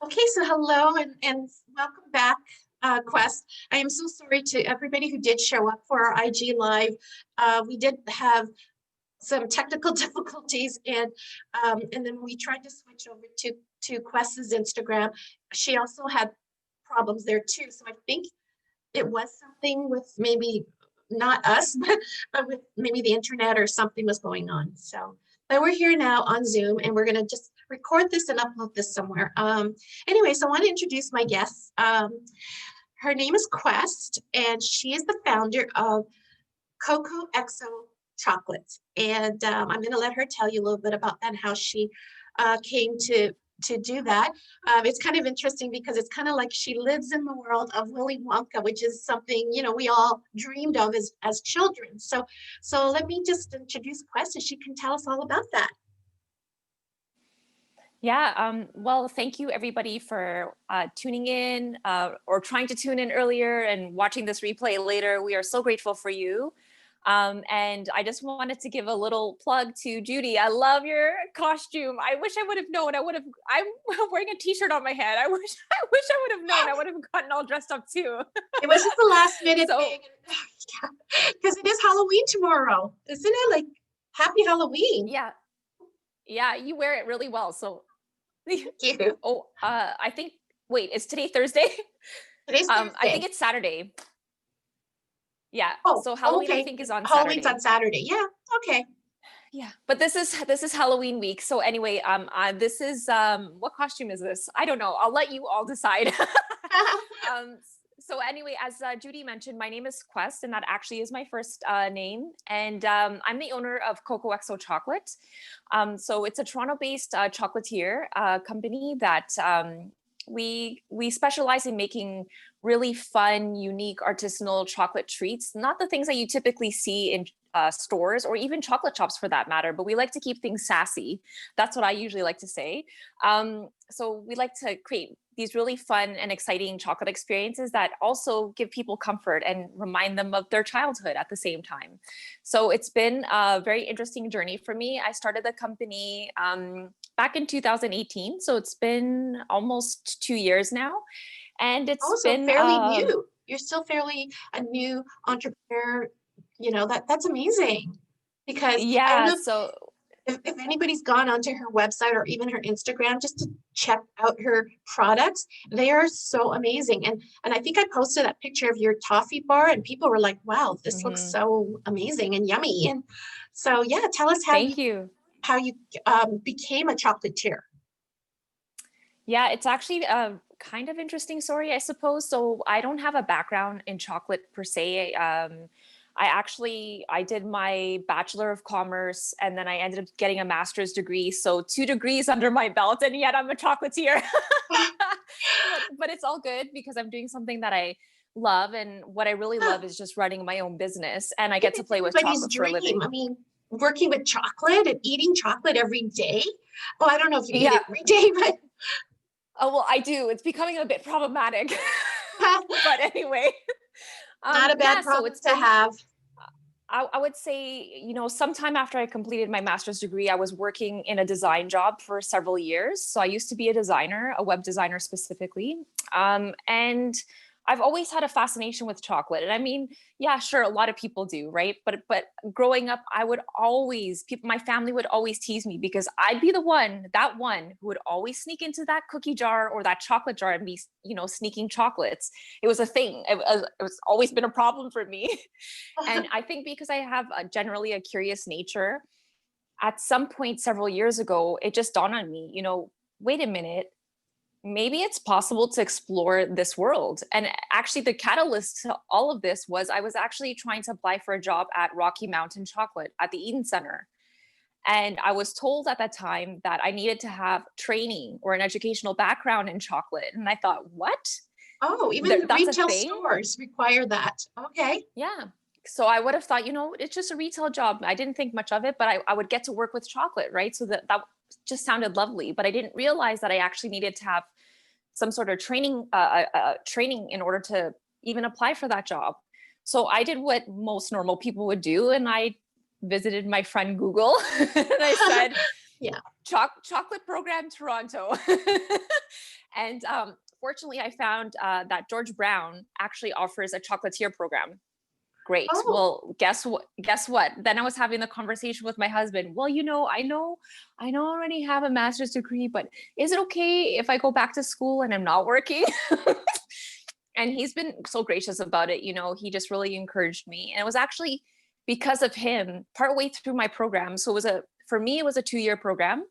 Okay, so hello and welcome back, Quest. I am so sorry to everybody who did show up for our IG Live. We did have some technical difficulties and then we tried to switch over to Quest's Instagram. She also had problems there too. So I think it was something with maybe not us, but with maybe the internet or something was going on. So, but we're here now on Zoom and we're gonna just record this and upload this somewhere. Anyway, so I want to introduce my guest. Her name is Quest and she is the founder of COCO XO Chocolate. And I'm gonna let her tell you a little bit about that and how she came to do that. It's kind of interesting because it's kind of like she lives in the world of Willy Wonka, which is something, you know, we all dreamed of as children. So let me just introduce Quest and she can tell us all about that. Yeah, well, thank you everybody for tuning in or trying to tune in earlier and watching this replay later. We are so grateful for you. And I just wanted to give a little plug to Judy. I love your costume. I wish I would have known. I'm wearing a t-shirt on my head. I wish I would have known. I would have gotten all dressed up too. It was just the last minute So, thing. Because it is Halloween tomorrow, isn't it? Like, happy Halloween. yeah, you wear it really well. So, Thank you. oh, I think, wait, is today Thursday? Today's Thursday. I think it's Saturday. Yeah. Oh, So Halloween, okay. I think, is on Halloween's Saturday. on Saturday. Yeah. Okay. Yeah, but this is Halloween week. So anyway, this is what costume is this? I don't know. I'll let you all decide. So anyway, as Judy mentioned, my name is Quest, and that actually is my first name. And I'm the owner of COCO XO Chocolate. So it's a Toronto-based chocolatier company that we specialize in making really fun, unique, artisanal chocolate treats. Not the things that you typically see in stores or even chocolate shops for that matter, but we like to keep things sassy. That's what I usually like to say. So we like to create these really fun and exciting chocolate experiences that also give people comfort and remind them of their childhood at the same time. So it's been a very interesting journey for me. I started the company back in 2018. So it's been almost 2 years now. And it's Also been fairly new. You're still fairly a new entrepreneur. You know, that's amazing. Because I don't yeah, know so if anybody's gone onto her website or even her Instagram just to check out her products, they are so amazing. And I think I posted that picture of your toffee bar and people were like, wow, this looks mhm. so amazing and yummy. And so yeah, tell us Thank you. how you became a chocolatier. Yeah, it's actually a kind of interesting story, I suppose. So I don't have a background in chocolate per se. I did my Bachelor of Commerce and then I ended up getting a master's degree. So 2 degrees under my belt, and yet I'm a chocolatier. But it's all good because I'm doing something that I love. And what I really love is just running my own business. And I get to It's play with everybody's chocolate for a dream. living. I mean, working with chocolate and eating chocolate every day. Well, I don't know if you eat Yeah. it every day, but Oh, well, I do. It's becoming a bit problematic. But anyway, not a yeah, bad so problem it's to been, have. I would say, sometime after I completed my master's degree, I was working in a design job for several years. So I used to be a designer, a web designer specifically. And I've always had a fascination with chocolate. And I mean, yeah, sure, a lot of people do, right? But growing up, my family would always tease me because I'd be that one who would always sneak into that cookie jar or that chocolate jar and be, sneaking chocolates. It was a thing. It was always been a problem for me. And I think because I have generally a curious nature, at some point several years ago, it just dawned on me, wait a minute, maybe it's possible to explore this world. And actually, the catalyst to all of this was I was actually trying to apply for a job at Rocky Mountain Chocolate at the Eden Center. And I was told at that time that I needed to have training or an educational background in chocolate. And I thought, what? Oh, even the That's a retail thing? stores require that. Okay. Yeah. So I would have thought, it's just a retail job. I didn't think much of it, but I would get to work with chocolate, right? So that just sounded lovely. But I didn't realize that I actually needed to have some sort of training in order to even apply for that job. So I did what most normal people would do, and I visited my friend Google, and I said, Yeah. chocolate program Toronto. And fortunately, I found that George Brown actually offers a chocolatier program. Great. Oh, Well, guess what? Guess what? Then I was having the conversation with my husband. Well, I already have a master's degree, but is it okay if I go back to school and I'm not working? And he's been so gracious about it. He just really encouraged me. And it was actually because of him, partway through my program. So for me, it was a 2-year program.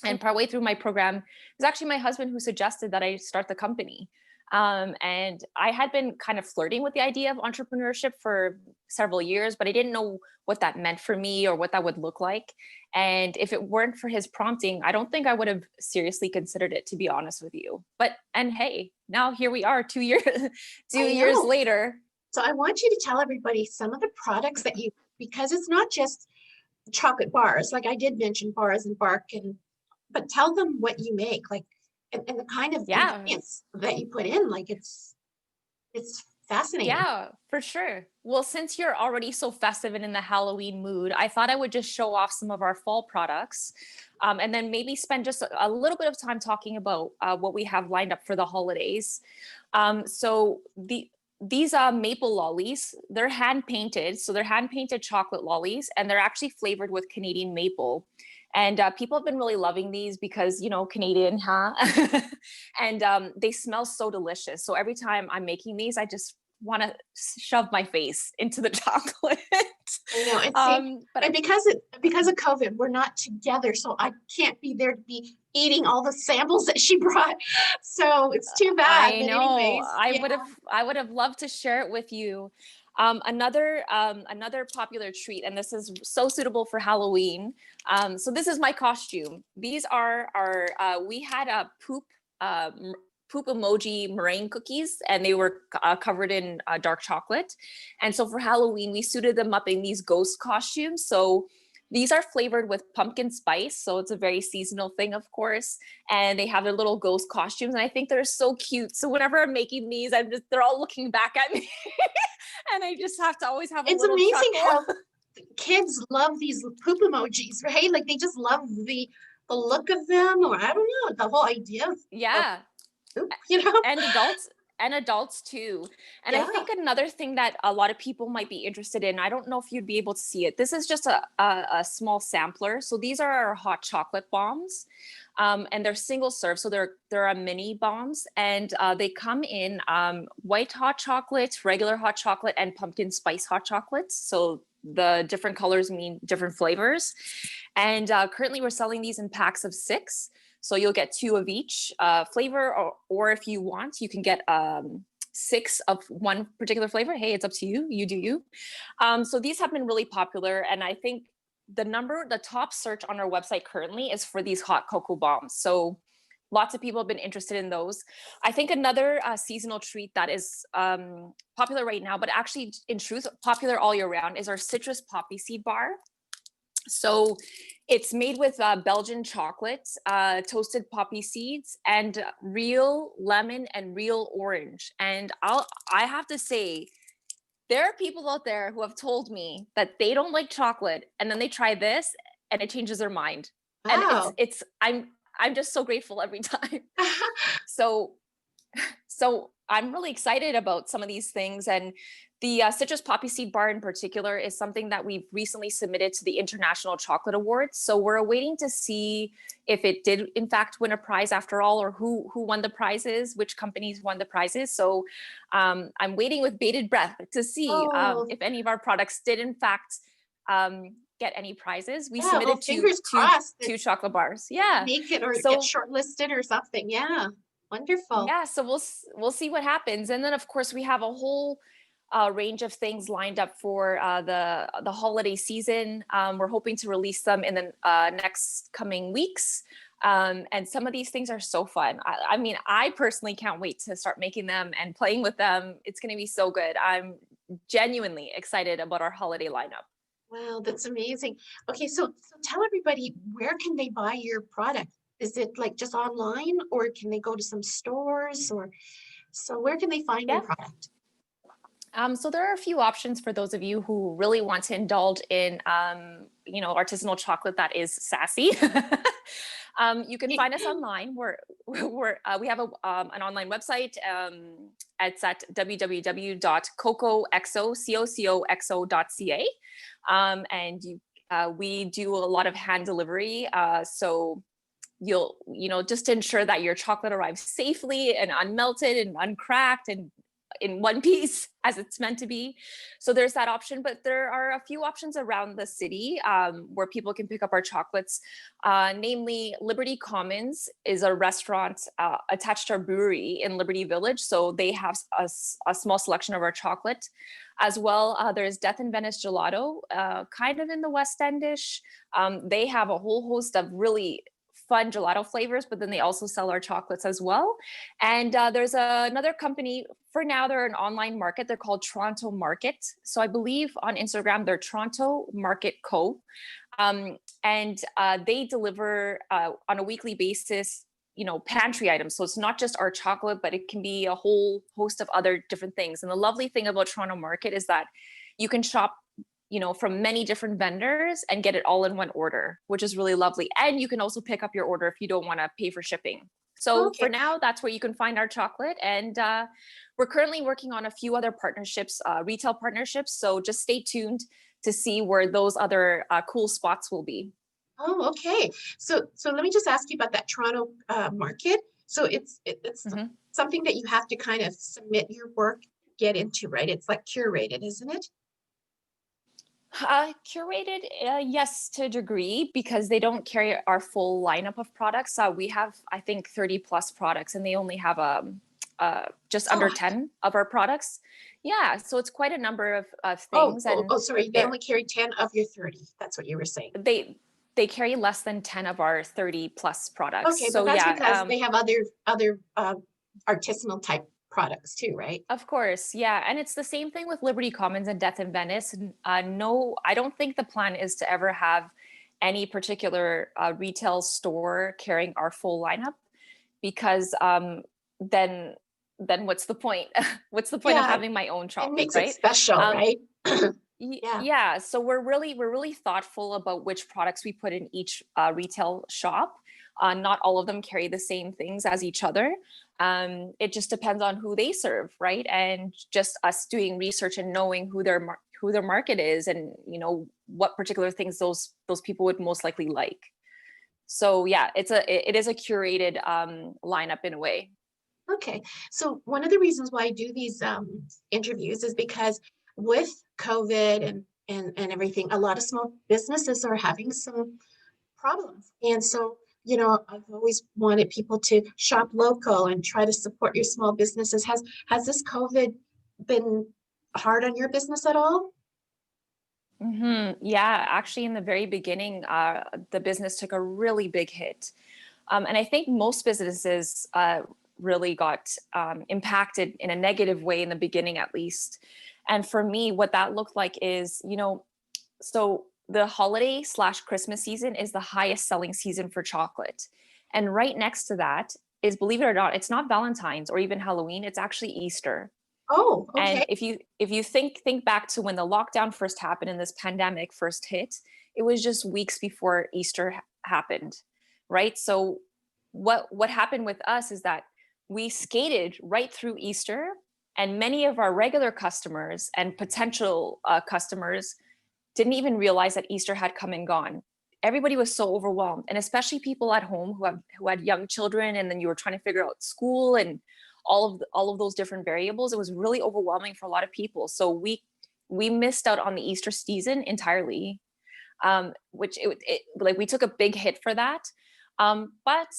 And partway through my program, it was actually my husband who suggested that I start the company. And I had been kind of flirting with the idea of entrepreneurship for several years, but I didn't know what that meant for me or what that would look like. And if it weren't for his prompting, I don't think I would have seriously considered it, to be honest with you. And hey, now here we are 2 years, 2 years later. So I want you to tell everybody some of the products that because it's not just chocolate bars, like I did mention bars and bark, but tell them what you make, like, and the kind of ingredients that you put in, like it's fascinating. Yeah, for sure. Well, since you're already so festive and in the Halloween mood, I thought I would just show off some of our fall products, and then maybe spend just a little bit of time talking about what we have lined up for the holidays. So these maple lollies, they're hand painted. So they're hand painted chocolate lollies, and they're actually flavored with Canadian maple. And people have been really loving these because, Canadian, huh? And they smell so delicious. So every time I'm making these, I just want to shove my face into the chocolate. I know. And because of COVID, we're not together, so I can't be there to be eating all the samples that she brought. So it's too bad. I know. Anyways, I would have loved to share it with you. Another popular treat, and this is so suitable for Halloween. So this is my costume. These are we had a poop emoji meringue cookies, and they were covered in dark chocolate. And so for Halloween, we suited them up in these ghost costumes. So these are flavored with pumpkin spice. So it's a very seasonal thing, of course. And they have their little ghost costumes. And I think they're so cute. So whenever I'm making these, they're all looking back at me. And I just have to always have a little chuckle. It's amazing how kids love these poop emojis, right? Like they just love the look of them, or I don't know, the whole idea of poop, and adults too. And I think another thing that a lot of people might be interested in, I don't know if you'd be able to see it. This is just a small sampler. So these are our hot chocolate bombs. And they're single serve. So they're mini bombs, and they come in white hot chocolate, regular hot chocolate, and pumpkin spice hot chocolates. So the different colors mean different flavors. And currently we're selling these in packs of 6. So you'll get 2 of each flavor, or if you want, you can get 6 of one particular flavor. Hey, it's up to you. You do you. So these have been really popular. And I think the top search on our website currently is for these hot cocoa bombs. So lots of people have been interested in those. I think another seasonal treat that is popular right now, but actually in truth, popular all year round, is our citrus poppy seed bar. So it's made with Belgian chocolate, toasted poppy seeds, and real lemon and real orange. And I have to say, there are people out there who have told me that they don't like chocolate, and then they try this and it changes their mind. Wow. And I'm just so grateful every time. So I'm really excited about some of these things. And the citrus poppy seed bar in particular is something that we've recently submitted to the International Chocolate Awards. So we're waiting to see if it did in fact win a prize after all, or who won the prizes, which companies won the prizes. So I'm waiting with bated breath to see if any of our products did in fact get any prizes. We submitted two chocolate bars. Yeah. Make it or get shortlisted or something. Yeah. Wonderful. Yeah. So we'll see what happens. And then of course we have a whole range of things lined up for the holiday season. We're hoping to release them in the next coming weeks. And some of these things are so fun. I mean, I personally can't wait to start making them and playing with them. It's going to be so good. I'm genuinely excited about our holiday lineup. Wow, that's amazing. Okay, so tell everybody, where can they buy your product? Is it like just online, or can they go to some stores, or so where can they find your product? So there are a few options for those of you who really want to indulge in, artisanal chocolate that is sassy. You can find us online. We have an online website. It's at www.cocoxo.ca. We do a lot of hand delivery. So you'll, just to ensure that your chocolate arrives safely and unmelted and uncracked and in one piece as it's meant to be. So there's that option, but there are a few options around the city where people can pick up our chocolates. Namely, Liberty Commons is a restaurant attached to our brewery in Liberty Village. So they have a small selection of our chocolate. As well, there's Death in Venice Gelato, kind of in the West Endish. They have a whole host of really fun gelato flavors, but then they also sell our chocolates as well. And there's another company, for now they're an online market, they're called Toronto Market. So I believe on Instagram, they're Toronto Market Co. And they deliver on a weekly basis, pantry items. So it's not just our chocolate, but it can be a whole host of other different things. And the lovely thing about Toronto Market is that you can shop from many different vendors and get it all in one order, which is really lovely. And you can also pick up your order if you don't want to pay for shipping. So for now, that's where you can find our chocolate. And we're currently working on a few other partnerships, retail partnerships. So just stay tuned to see where those other cool spots will be. Oh, okay. So let me just ask you about that Toronto market. So it's something that you have to kind of submit your work, get into, right? It's like curated, isn't it? Curated, yes, to a degree, because they don't carry our full lineup of products. We have, I think, 30 plus products, and they only have just under 10 of our products. Yeah, so it's quite a number of things. Sorry, they only carry 10 of your 30. That's what you were saying. They carry less than 10 of our 30 plus products. Okay, so but that's because they have other artisanal type products too, right? Of course, yeah. And it's the same thing with Liberty Commons and Death in Venice. No, I don't think the plan is to ever have any particular retail store carrying our full lineup, because then what's the point? What's the point of having my own chocolate, it makes right? It special, right? Yeah. So we're really thoughtful about which products we put in each retail shop. Not all of them carry the same things as each other. It just depends on who they serve, right? And just us doing research and knowing who their market is, and what particular things those people would most likely like. So yeah, it is a curated lineup in a way. Okay, so one of the reasons why I do these interviews is because with COVID and everything, a lot of small businesses are having some problems, and so I've always wanted people to shop local and try to support your small businesses. Has this COVID been hard on your business at all? Yeah, actually, in the very beginning, the business took a really big hit, and I think most businesses really got impacted in a negative way in the beginning, at least. And for me, what that looked like is, so the holiday/Christmas season is the highest selling season for chocolate. And right next to that is, believe it or not, it's not Valentine's or even Halloween, it's actually Easter. Oh, okay. And if you think back to when the lockdown first happened and this pandemic first hit, it was just weeks before Easter happened, right? So what happened with us is that we skated right through Easter, and many of our regular customers and potential customers didn't even realize that Easter had come and gone. Everybody was so overwhelmed, and especially people at home who had young children, and then you were trying to figure out school and all of those different variables. It was really overwhelming for a lot of people. So we missed out on the Easter season entirely, which like we took a big hit for that. But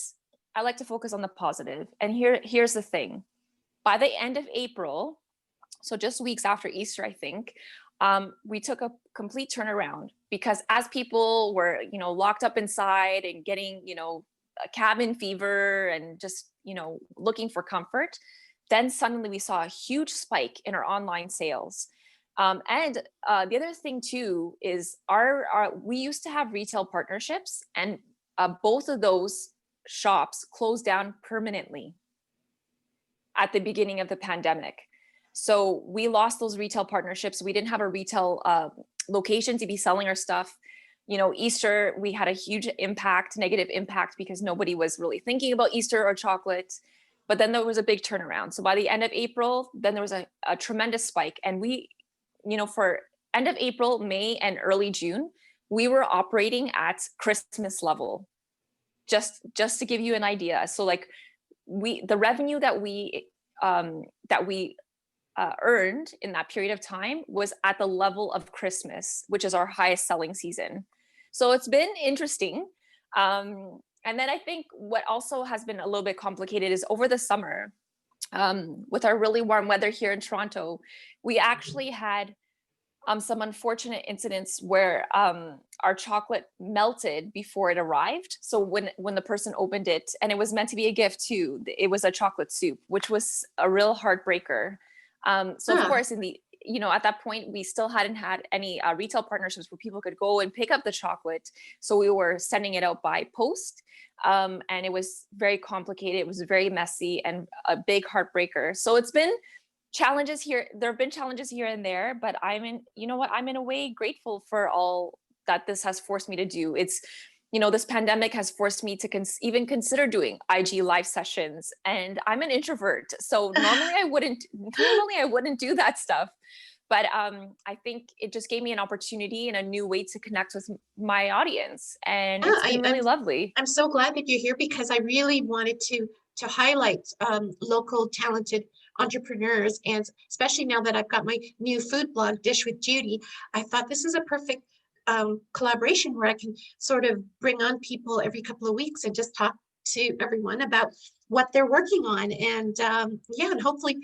I like to focus on the positive. And here's the thing: by the end of April, so just weeks after Easter, I think, we took a complete turnaround, because as people were, locked up inside and getting, a cabin fever and just, looking for comfort, then suddenly we saw a huge spike in our online sales. And the other thing too is we used to have retail partnerships, and both of those shops closed down permanently at the beginning of the pandemic. So we lost those retail partnerships. We didn't have a retail location to be selling our stuff. You know, Easter, we had a huge impact, negative impact, because nobody was really thinking about Easter or chocolate. But then there was a big turnaround. So by the end of April, then there was a tremendous spike. And we, you know, for end of April, May, and early June, we were operating at Christmas level. Just to give you an idea. So like the revenue that we earned in that period of time was at the level of Christmas, which is our highest selling season. So it's been interesting. And then I think what also has been a little bit complicated is over the summer, with our really warm weather here in Toronto, we actually had some unfortunate incidents where our chocolate melted before it arrived. So when the person opened it, and it was meant to be a gift too, it was a chocolate soup, which was a real heartbreaker. So of course, at that point, we still hadn't had any retail partnerships where people could go and pick up the chocolate. So we were sending it out by post, and it was very complicated. It was very messy and a big heartbreaker. So it's been challenges here. There have been challenges here and there, but I'm in a way grateful for all that this has forced me to do. It's, this pandemic has forced me to even consider doing IG live sessions, and I'm an introvert. So normally I wouldn't do that stuff. But I think it just gave me an opportunity and a new way to connect with my audience. And it's been really lovely. I'm so glad that you're here, because I really wanted to highlight local talented entrepreneurs. And especially now that I've got my new food blog, Dish with Judy, I thought this is a perfect collaboration where I can sort of bring on people every couple of weeks and just talk to everyone about what they're working on. And and hopefully,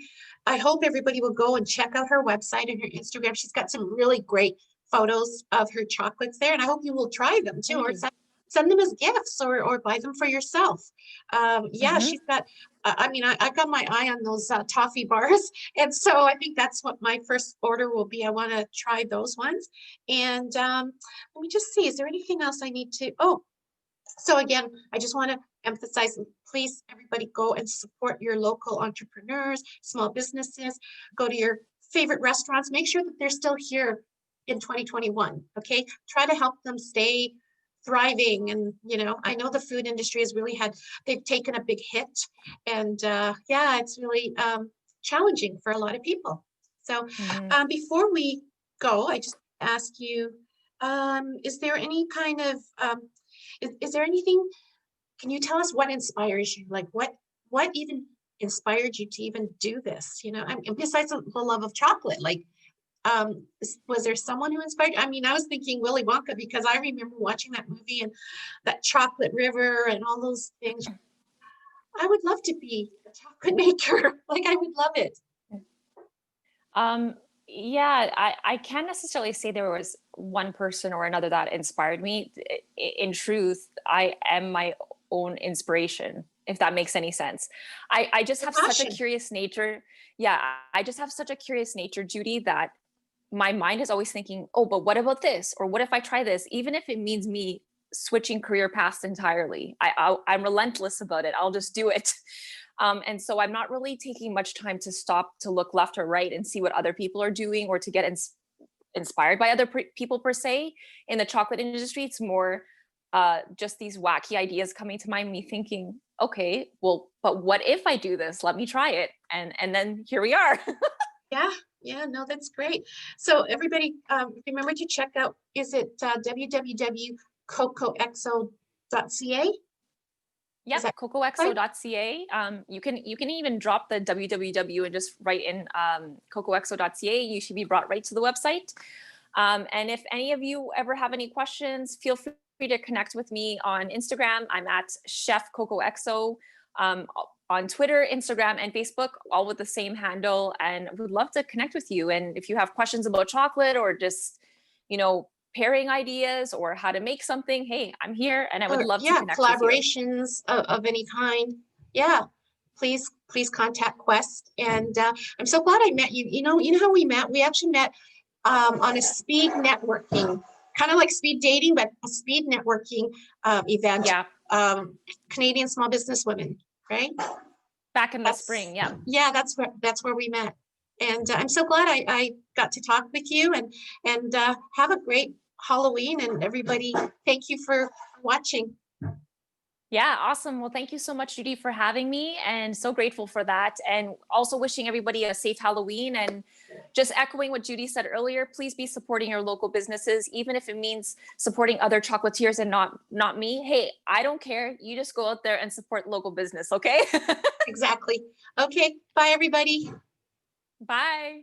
I hope everybody will go and check out her website and her Instagram. She's got some really great photos of her chocolates there, and I hope you will try them too, or send them as gifts, or buy them for yourself. She's got, I got my eye on those toffee bars. And so I think that's what my first order will be. I want to try those ones. And let me just see, is there anything else I need to, so again, I just want to emphasize, please, everybody go and support your local entrepreneurs, small businesses, go to your favorite restaurants, make sure that they're still here in 2021, okay? Try to help them stay thriving. And, I know the food industry has really they've taken a big hit, and it's really challenging for a lot of people. So before we go, I just ask you, is there any kind of, is there anything, can you tell us what inspires you? Like what even inspired you to even do this? And besides the love of chocolate, like, was there someone who inspired you? I was thinking Willy Wonka, because I remember watching that movie and that chocolate river and all those things. I would love to be a chocolate maker. Like, I would love it. I can't necessarily say there was one person or another that inspired me. In truth, I am my own inspiration, if that makes any sense. I just have such a curious nature. Yeah, I just have such a curious nature, Judy, that my mind is always thinking, oh, but what about this? Or what if I try this? Even if it means me switching career paths entirely, I'm relentless about it. I'll just do it. And so I'm not really taking much time to stop to look left or right and see what other people are doing, or to get inspired by other people per se. In the chocolate industry, it's more just these wacky ideas coming to mind, me thinking, okay, well, but what if I do this? Let me try it. And then here we are. Yeah, no, that's great. So everybody, remember to check out, is it www.cocoxo.ca? Yeah, cocoxo.ca. You can even drop the www and just write in cocoxo.ca. You should be brought right to the website. And if any of you ever have any questions, feel free to connect with me on Instagram. I'm at Chef Cocoxo. On Twitter, Instagram, and Facebook, all with the same handle, and would love to connect with you. And if you have questions about chocolate, or just, pairing ideas, or how to make something, hey, I'm here, and I would love to connect with you. Collaborations of any kind. Yeah, please contact Quest. And I'm so glad I met you. You know how we met? We actually met on a speed networking, kind of like speed dating, but a speed networking event. Yeah. Canadian Small Business Women. Right? Back in the spring, yeah. Yeah, that's where we met. And I'm so glad I got to talk with you, and have a great Halloween. And everybody, thank you for watching. Yeah, awesome. Well, thank you so much, Judy, for having me, and so grateful for that. And also wishing everybody a safe Halloween. And just echoing what Judy said earlier, please be supporting your local businesses, even if it means supporting other chocolatiers and not me. Hey, I don't care. You just go out there and support local business, okay? Exactly. Okay, bye everybody. Bye.